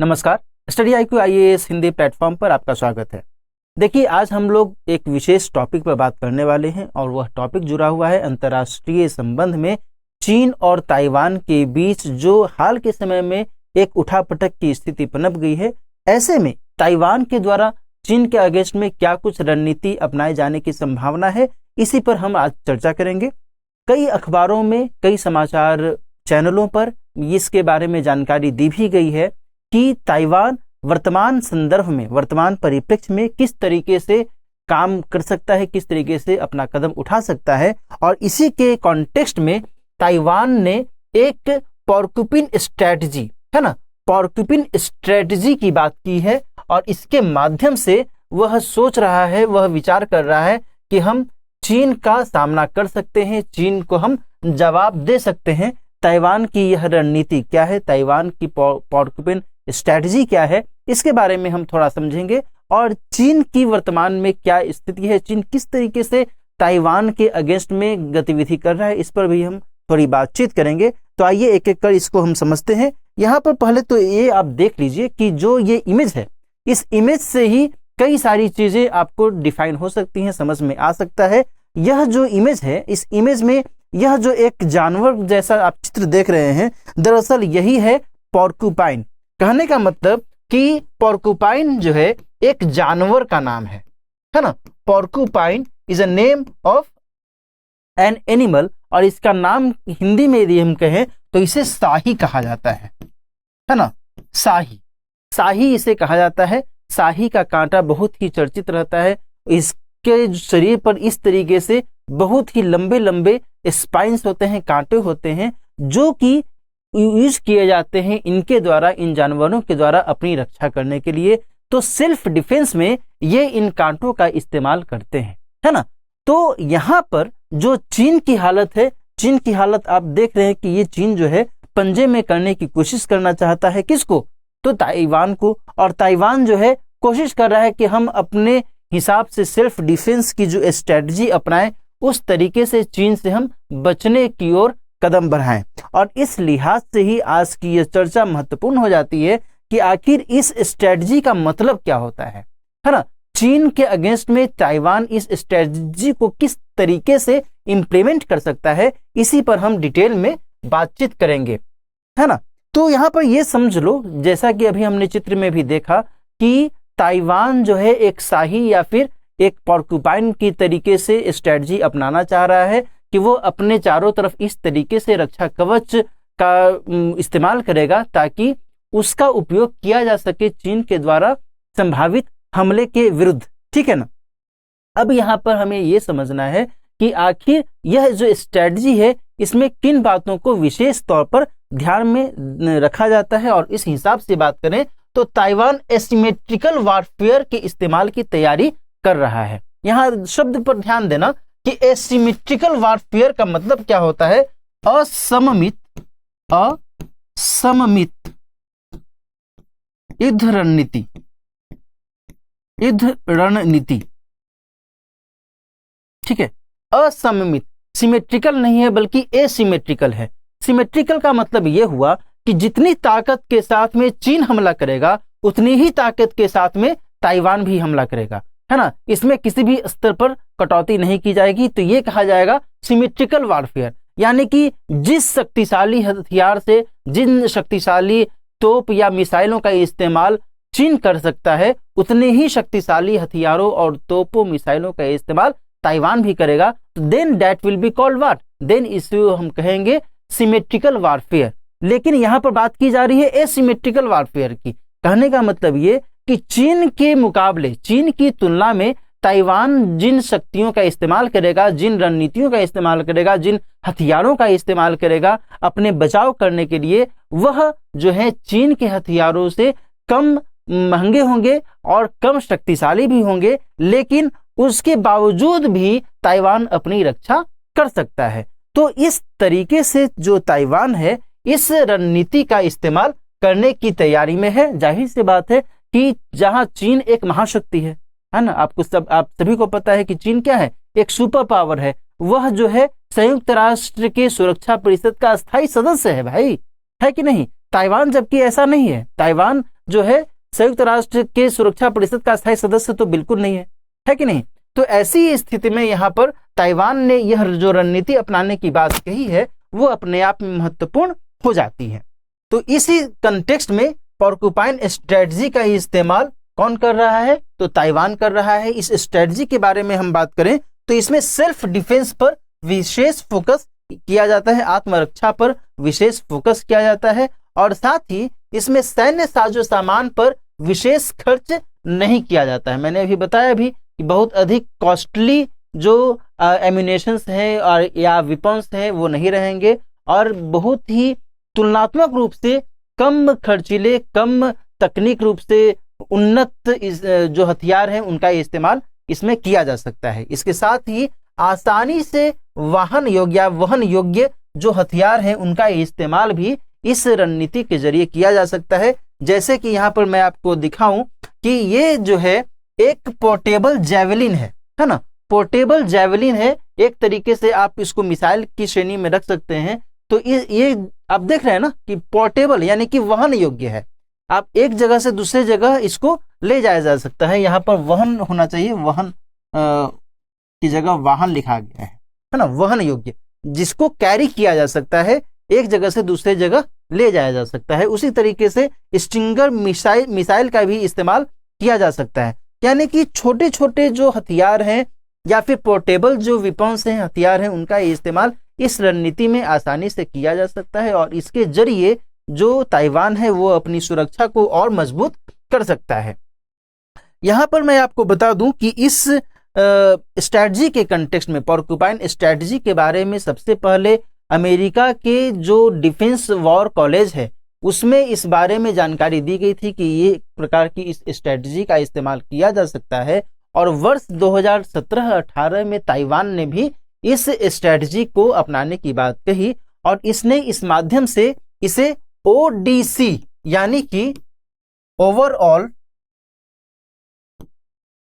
नमस्कार। Study IQ IAS Hindi platform पर आपका स्वागत है। देखिए, आज हम लोग एक विशेष टॉपिक पर बात करने वाले हैं और वह टॉपिक जुड़ा हुआ है अंतर्राष्ट्रीय संबंध में चीन और ताइवान के बीच जो हाल के समय में एक उठापटक की स्थिति पनप गई है। ऐसे में ताइवान के द्वारा चीन के अगेंस्ट में क्या कुछ रणनीति अपनाए जाने की संभावना है, इसी पर हम आज चर्चा करेंगे। कई अखबारों में, कई समाचार चैनलों पर इसके बारे में जानकारी दी भी गई है कि ताइवान वर्तमान संदर्भ में, वर्तमान परिप्रेक्ष्य में किस तरीके से काम कर सकता है, किस तरीके से अपना कदम उठा सकता है। और इसी के कॉन्टेक्स्ट में ताइवान ने एक पोर्कुपिन स्ट्रेटजी, है ना, पोर्कुपिन स्ट्रेटजी की बात की है और इसके माध्यम से वह सोच रहा है, वह विचार कर रहा है कि हम चीन का सामना कर सकते हैं, चीन को हम जवाब दे सकते हैं। ताइवान की यह रणनीति क्या है, ताइवान की पोर्कुपिन स्ट्रेटजी क्या है, इसके बारे में हम थोड़ा समझेंगे। और चीन की वर्तमान में क्या स्थिति है, चीन किस तरीके से ताइवान के अगेंस्ट में गतिविधि कर रहा है, इस पर भी हम थोड़ी बातचीत करेंगे। तो आइए एक एक कर इसको हम समझते हैं। यहाँ पर पहले तो ये आप देख लीजिए कि जो ये इमेज है, इस इमेज से ही कई सारी चीजें आपको डिफाइन हो सकती हैं, समझ में आ सकता है। यह जो इमेज है, इस इमेज में यह जो एक जानवर जैसा आप चित्र देख रहे हैं, दरअसल यही है पोर्कुपाइन। कहने का मतलब कि पोर्कुपाइन जो है एक जानवर का नाम है ना। Porcupine is a name of an animal और इसका नाम हिंदी में यदि हम कहें तो इसे शाही कहा जाता है ना। शाही इसे कहा जाता है। शाही का कांटा बहुत ही चर्चित रहता है। इसके शरीर पर इस तरीके से बहुत ही लंबे लंबे स्पाइन्स होते हैं, कांटे होते हैं, जो कि यूज किए जाते हैं इनके द्वारा, इन जानवरों के द्वारा अपनी रक्षा करने के लिए। तो सेल्फ डिफेंस में ये इन कांटों का इस्तेमाल करते हैं, है ना। तो यहाँ पर जो चीन की हालत है, चीन की हालत आप देख रहे हैं कि ये चीन जो है पंजे में करने की कोशिश करना चाहता है। किसको? तो ताइवान को। और ताइवान जो है कोशिश कर रहा है कि हम अपने हिसाब से सेल्फ डिफेंस की जो स्ट्रेटजी अपनाएं, उस तरीके से चीन से हम बचने की ओर कदम बढ़ाएं। और इस लिहाज से ही आज की यह चर्चा महत्वपूर्ण हो जाती है कि आखिर इस स्ट्रेटजी का मतलब क्या होता है ना। चीन के अगेंस्ट में ताइवान इस स्ट्रेटजी को किस तरीके से इंप्लीमेंट कर सकता है, इसी पर हम डिटेल में बातचीत करेंगे, है ना। तो यहाँ पर यह समझ लो, जैसा कि अभी हमने चित्र में भी देखा कि ताइवान जो है एक शाही या फिर एक पोर्कुपाइन की तरीके से स्ट्रेटजी अपनाना चाह रहा है कि वो अपने चारों तरफ इस तरीके से रक्षा कवच का इस्तेमाल करेगा ताकि उसका उपयोग किया जा सके चीन के द्वारा संभावित हमले के विरुद्ध, ठीक है ना। अब यहाँ पर हमें ये समझना है कि आखिर यह जो स्ट्रेटजी है, इसमें किन बातों को विशेष तौर पर ध्यान में रखा जाता है। और इस हिसाब से बात करें तो ताइवान एसिमेट्रिकल वारफेयर के इस्तेमाल की तैयारी कर रहा है। यहाँ शब्द पर ध्यान देना कि एसिमेट्रिकल वारफेयर का मतलब क्या होता है? असममित युद्ध रणनीति, ठीक है। असममित, सिमेट्रिकल नहीं है बल्कि एसिमेट्रिकल है। सिमेट्रिकल का मतलब यह हुआ कि जितनी ताकत के साथ में चीन हमला करेगा, उतनी ही ताकत के साथ में ताइवान भी हमला करेगा, है ना। इसमें किसी भी स्तर पर कटौती नहीं की जाएगी। तो ये कहा जाएगा सिमेट्रिकल वारफेयर, यानी कि जिस शक्तिशाली हथियार से, जिन शक्तिशाली तोप या मिसाइलों का इस्तेमाल चीन कर सकता है, उतने ही शक्तिशाली हथियारों और तोपों मिसाइलों का इस्तेमाल ताइवान भी करेगा। तो then that will be called what? Then इसे हम कहेंगे सिमेट्रिकल वारफेयर। लेकिन यहाँ पर बात की जा रही है एसिमेट्रिकल वारफेयर की। कहने का मतलब ये कि चीन के मुकाबले, चीन की तुलना में ताइवान जिन शक्तियों का इस्तेमाल करेगा, जिन रणनीतियों का इस्तेमाल करेगा, जिन हथियारों का इस्तेमाल करेगा अपने बचाव करने के लिए, वह जो है चीन के हथियारों से कम महंगे होंगे और कम शक्तिशाली भी होंगे। लेकिन उसके बावजूद भी ताइवान अपनी रक्षा कर सकता है। तो इस तरीके से जो ताइवान है, इस रणनीति का इस्तेमाल करने की तैयारी में है। जाहिर सी बात है कि जहां चीन एक महाशक्ति है ना, आप सभी को पता है कि चीन क्या है? एक सुपर पावर है। वह जो है संयुक्त राष्ट्र के सुरक्षा परिषद का स्थायी सदस्य है भाई, है कि नहीं। ताइवान जबकि ऐसा नहीं है। ताइवान जो है संयुक्त राष्ट्र के सुरक्षा परिषद का स्थायी सदस्य तो बिल्कुल नहीं है कि नहीं। तो ऐसी स्थिति में यहाँ पर ताइवान ने यह जो रणनीति अपनाने की बात कही है वो अपने आप में महत्वपूर्ण हो जाती है। तो इसी कंटेक्स्ट में पोर्कुपाइन स्ट्रेटजी का इस्तेमाल कौन कर रहा है? तो ताइवान कर रहा है। इस स्ट्रेटजी के बारे में हम बात करें तो इसमें सेल्फ डिफेंस पर विशेष फोकस किया जाता है, आत्मरक्षा पर विशेष फोकस किया जाता है, और साथ ही इसमें सैन्य साजो सामान पर विशेष खर्च नहीं किया जाता है। मैंने अभी बताया भी कि बहुत अधिक कॉस्टली जो एम्यूनेशंस है और या वेपन्स है वो नहीं रहेंगे, और बहुत ही तुलनात्मक रूप से कम खर्चीले, कम तकनीक रूप से उन्नत जो हथियार हैं उनका इस्तेमाल इसमें किया जा सकता है। इसके साथ ही आसानी से वहन योग्य जो हथियार हैं उनका इस्तेमाल भी इस रणनीति के जरिए किया जा सकता है। जैसे कि यहाँ पर मैं आपको दिखाऊं कि ये जो है एक पोर्टेबल जैवलिन है ना, पोर्टेबल जैवलिन है, एक तरीके से आप इसको मिसाइल की श्रेणी में रख सकते हैं। तो ये आप देख रहे हैं ना कि पोर्टेबल यानी कि वहन योग्य है, आप एक जगह से दूसरे जगह इसको ले जाया जा सकता है। यहाँ पर वहन होना चाहिए, वहन की जगह वाहन लिखा गया है ना, वहन योग्य, जिसको कैरी किया जा सकता है, एक जगह से दूसरे जगह ले जाया जा सकता है। उसी तरीके से स्टिंगर मिसाइल का भी इस्तेमाल किया जा सकता है, यानी कि छोटे छोटे जो हथियार हैं या फिर पोर्टेबल जो वेपन्स हैं, हथियार हैं, उनका इस्तेमाल इस रणनीति में आसानी से किया जा सकता है, और इसके जरिए जो ताइवान है वो अपनी सुरक्षा को और मजबूत कर सकता है। यहाँ पर मैं आपको बता दूं कि इस स्ट्रैटेजी के कंटेक्स्ट में, पोर्कुपाइन स्ट्रैटेजी के बारे में सबसे पहले अमेरिका के जो डिफेंस वॉर कॉलेज है उसमें इस बारे में जानकारी दी गई थी कि ये प्रकार की इस स्ट्रैटेजी का इस्तेमाल किया जा सकता है, और वर्ष 2017-18 में ताइवान ने भी इस स्ट्रैटेजी को अपनाने की बात कही, और इसने इस माध्यम से इसे ODC यानी कि ओवरऑल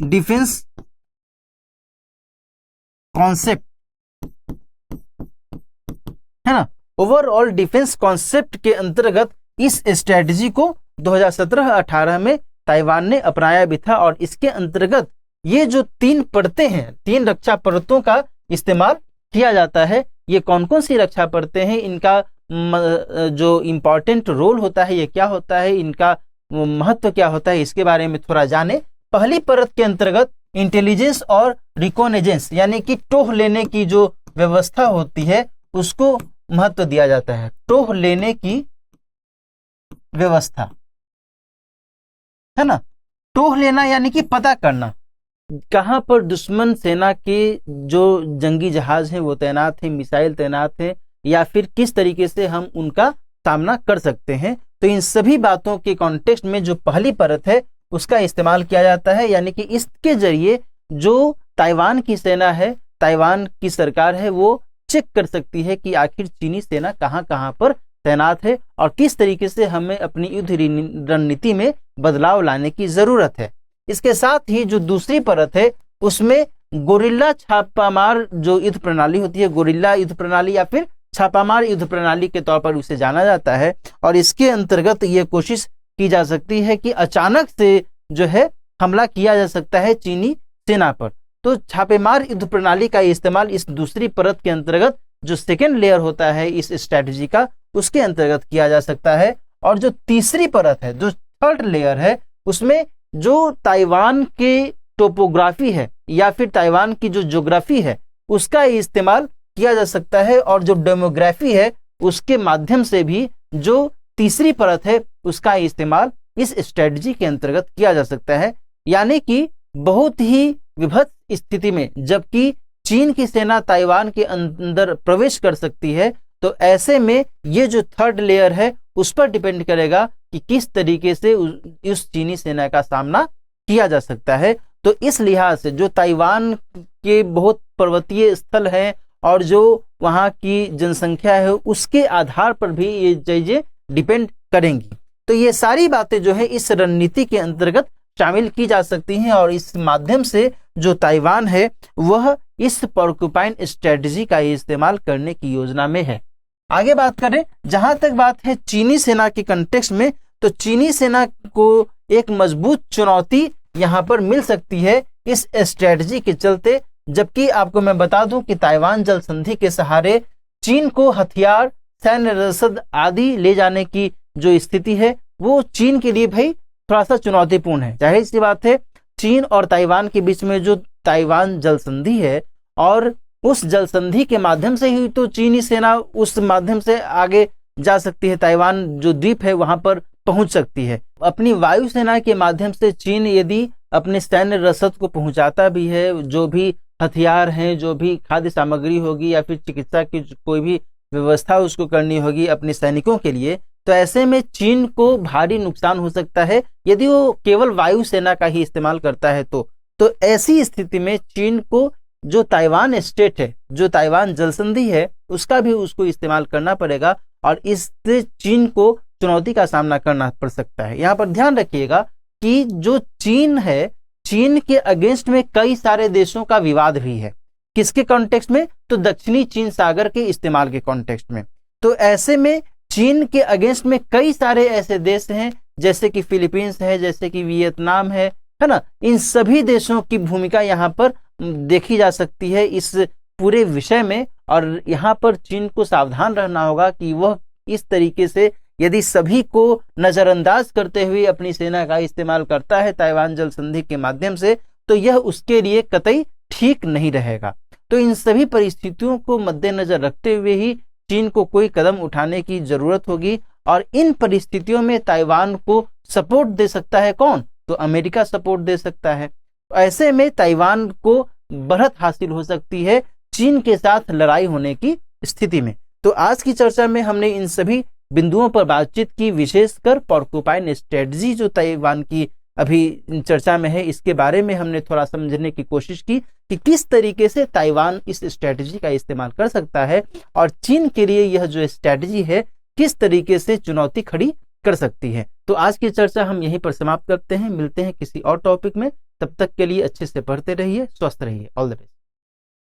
डिफेंस कॉन्सेप्ट है ना, ओवरऑल डिफेंस कॉन्सेप्ट के अंतर्गत इस स्ट्रैटेजी को 2017-18 में ताइवान ने अपनाया भी था, और इसके अंतर्गत ये जो 3 परतें हैं, 3 रक्षा परतों का इस्तेमाल किया जाता है। ये कौन कौन सी रक्षा परतें हैं, इनका जो इम्पोर्टेंट रोल होता है ये क्या होता है, इनका महत्व क्या होता है, इसके बारे में थोड़ा जाने। पहली परत के अंतर्गत इंटेलिजेंस और रिकॉनेजेंस यानी कि टोह लेने की जो व्यवस्था होती है उसको महत्व दिया जाता है। टोह लेने की व्यवस्था है ना, टोह लेना यानी कि पता करना कहां पर दुश्मन सेना के जो जंगी जहाज हैं वो तैनात हैं, मिसाइल तैनात हैं, या फिर किस तरीके से हम उनका सामना कर सकते हैं। तो इन सभी बातों के कॉन्टेक्स्ट में जो पहली परत है उसका इस्तेमाल किया जाता है, यानी कि इसके जरिए जो ताइवान की सेना है, ताइवान की सरकार है, वो चेक कर सकती है कि आखिर चीनी सेना कहां कहां पर तैनात है और किस तरीके से हमें अपनी युद्ध रणनीति में बदलाव लाने की जरूरत है। इसके साथ ही जो दूसरी परत है उसमें गोरिल्ला छापामार जो युद्ध प्रणाली होती है, गोरिल्ला युद्ध प्रणाली या फिर छापामार युद्ध प्रणाली के तौर पर उसे जाना जाता है, और इसके अंतर्गत ये कोशिश की जा सकती है कि अचानक से जो है हमला किया जा सकता है चीनी सेना पर। तो छापेमार युद्ध प्रणाली का इस्तेमाल इस दूसरी परत के अंतर्गत जो सेकेंड लेयर होता है इस स्ट्रैटेजी का, उसके अंतर्गत किया जा सकता है। और जो तीसरी परत है, जो थर्ड लेयर है, उसमें जो ताइवान के टोपोग्राफी है या फिर ताइवान की जो ज्योग्राफी है उसका इस्तेमाल किया जा सकता है, और जो डेमोग्राफी है उसके माध्यम से भी जो तीसरी परत है उसका इस्तेमाल इस स्ट्रेटजी के अंतर्गत किया जा सकता है। यानी कि बहुत ही विभत्स स्थिति में जबकि चीन की सेना ताइवान के अंदर प्रवेश कर सकती है, तो ऐसे में ये जो थर्ड लेयर है उस पर डिपेंड करेगा कि किस तरीके से उस चीनी सेना का सामना किया जा सकता है। तो इस लिहाज से जो ताइवान के बहुत पर्वतीय स्थल है और जो वहाँ की जनसंख्या है उसके आधार पर भी ये चीजें डिपेंड करेंगी। तो ये सारी बातें जो है इस रणनीति के अंतर्गत शामिल की जा सकती हैं, और इस माध्यम से जो ताइवान है वह इस पोर्कुपाइन स्ट्रेटजी का इस्तेमाल करने की योजना में है। आगे बात करें, जहां तक बात है चीनी सेना के कंटेक्स्ट में, तो चीनी सेना को एक मजबूत चुनौती यहाँ पर मिल सकती है इस स्ट्रेटजी के चलते। जबकि आपको मैं बता दूं कि ताइवान जल संधि के सहारे चीन को हथियार, सैन्य रसद आदि ले जाने की जो स्थिति है वो चीन के लिए भाई थोड़ा सा चुनौतीपूर्ण है। जाहिर सी बात है, चीन और ताइवान के बीच में जो ताइवान जल संधि है और उस जल संधि के माध्यम से ही तो चीनी सेना उस माध्यम से आगे जा सकती है, ताइवान जो द्वीप है वहां पर पहुंच सकती है। अपनी वायुसेना के माध्यम से चीन यदि अपने सैन्य रसद को पहुंचाता भी है, जो भी हथियार हैं, जो भी खाद्य सामग्री होगी या फिर चिकित्सा की कोई भी व्यवस्था उसको करनी होगी अपने सैनिकों के लिए, तो ऐसे में चीन को भारी नुकसान हो सकता है यदि वो केवल वायुसेना का ही इस्तेमाल करता है। तो ऐसी स्थिति में चीन को जो ताइवान स्टेट है, जो ताइवान जल संधि है, उसका भी उसको इस्तेमाल करना पड़ेगा और इससे चीन को चुनौती का सामना करना पड़ सकता है। यहाँ पर ध्यान रखिएगा कि जो चीन है, चीन के अगेंस्ट में कई सारे देशों का विवाद भी है। किसके कॉन्टेक्स्ट में? तो दक्षिणी चीन सागर के इस्तेमाल के कॉन्टेक्स्ट में। तो ऐसे में चीन के अगेंस्ट में कई सारे ऐसे देश हैं जैसे कि फिलीपींस है, जैसे कि वियतनाम है ना। इन सभी देशों की भूमिका यहाँ पर देखी जा सकती है इस पूरे विषय में, और यहाँ पर चीन को सावधान रहना होगा कि वह इस तरीके से यदि सभी को नजरअंदाज करते हुए अपनी सेना का इस्तेमाल करता है ताइवान जल संधि के माध्यम से, तो यह उसके लिए कतई ठीक नहीं रहेगा। तो इन सभी परिस्थितियों को मद्देनजर रखते हुए ही चीन को कोई कदम उठाने की जरूरत होगी, और इन परिस्थितियों में ताइवान को सपोर्ट दे सकता है कौन? तो अमेरिका सपोर्ट दे सकता है। ऐसे में ताइवान को बढ़त हासिल हो सकती है चीन के साथ लड़ाई होने की स्थिति में। तो आज की चर्चा में हमने इन सभी बिंदुओं पर बातचीत की, विशेषकर पोर्कुपाइन स्ट्रेटजी जो ताइवान की अभी चर्चा में है, इसके बारे में हमने थोड़ा समझने की कोशिश की कि किस तरीके से ताइवान इस स्ट्रेटजी का इस्तेमाल कर सकता है और चीन के लिए यह जो स्ट्रेटजी है किस तरीके से चुनौती खड़ी कर सकती है। तो आज की चर्चा हम यहीं पर समाप्त करते हैं, मिलते हैं किसी और टॉपिक में। तब तक के लिए अच्छे से पढ़ते रहिए, स्वस्थ रहिए। All the best.